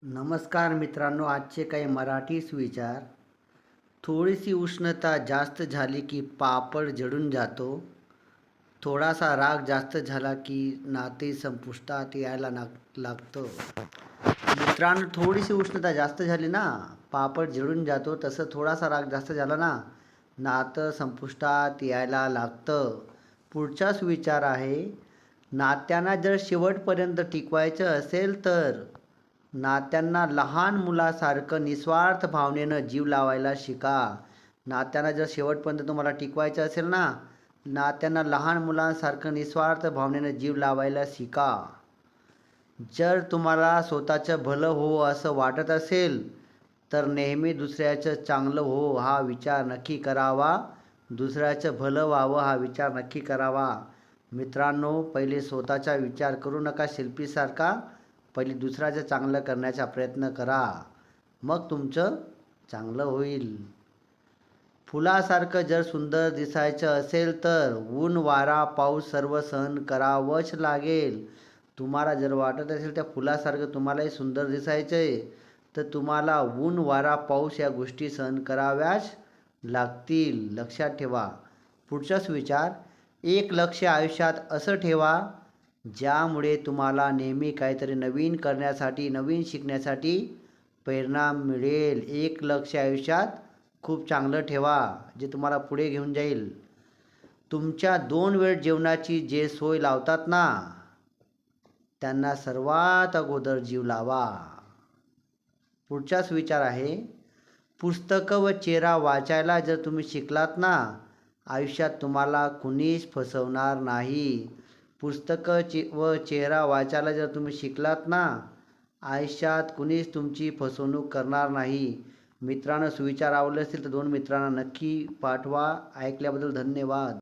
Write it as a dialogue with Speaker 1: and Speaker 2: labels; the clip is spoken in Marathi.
Speaker 1: नमस्कार मित्रांनो, आजचे काही मराठी सुविचार. थोडीशी उष्णता जास्त झाली की पापड जळून जातो. थोडासा राग जास्त झाला की नाते संपुष्टात यायला लागतं. मित्रांनो, थोडीशी उष्णता जास्त झाली ना पापड जळून जातो, तसं थोडासा राग जास्त झाला ना नातं संपुष्टात यायला लागतं. पुढचा सुविचार आहे, नात्यांना जर शेवटपर्यंत टिकवायचं असेल तर नात्यांना लहान मुलासारखं निस्वार्थ भावनेनं जीव लावायला शिका. नात्यांना जर शेवटपर्यंत तुम्हाला टिकवायचं असेल ना, नात्यांना लहान मुलांसारखं निस्वार्थ भावनेनं जीव लावायला शिका. जर तुम्हाला स्वतःचं भलं हो असं वाटत असेल तर नेहमी दुसऱ्याचं चांगलं हो हा विचार नक्की करावा. दुसऱ्याचं भलं व्हावं हा विचार नक्की करावा. मित्रांनो, पहिले स्वतःचा विचार करू नका शिल्पीसारखा. पहिले दुसऱ्याचं चांगलं करण्याचा प्रयत्न करा, मग तुमचं चांगलं होईल. फुलासारखं जर सुंदर दिसायचं असेल तर ऊन वारा पाऊस सर्व सहन करावंच लागेल. तुम्हाला जर वाटत असेल त्या फुलासारखं तुम्हालाही सुंदर दिसायचं आहे तर तुम्हाला ऊन वारा पाऊस या गोष्टी सहन कराव्याच लागतील. लक्षात ठेवा. पुढचाच विचार, एक लक्ष आयुष्यात असं ठेवा ज्यामुळे तुम्हाला नेहमी काहीतरी नवीन करण्यासाठी नवीन शिकण्यासाठी प्रेरणा मिळेल. एक लक्ष आयुष्यात खूप चांगलं ठेवा जे तुम्हाला पुढे घेऊन जाईल. तुमच्या 2 वेळ जेवणाची जे सोय लावतात ना त्यांना सर्वात अगोदर जीव लावा. पुढचाच विचार आहे, पुस्तकं व चेहरा वाचायला जर तुम्ही शिकलात ना आयुष्यात तुम्हाला कुणीच फसवणार नाही. पुस्तकं व चेहरा वाचायला जर तुम्ही शिकलात ना आयुष्यात कुणीच तुमची फसवणूक करणार नाही. मित्रांनो, सुविचार आवडले असतील तर 2 मित्रांना नक्की पाठवा. ऐकल्याबद्दल धन्यवाद.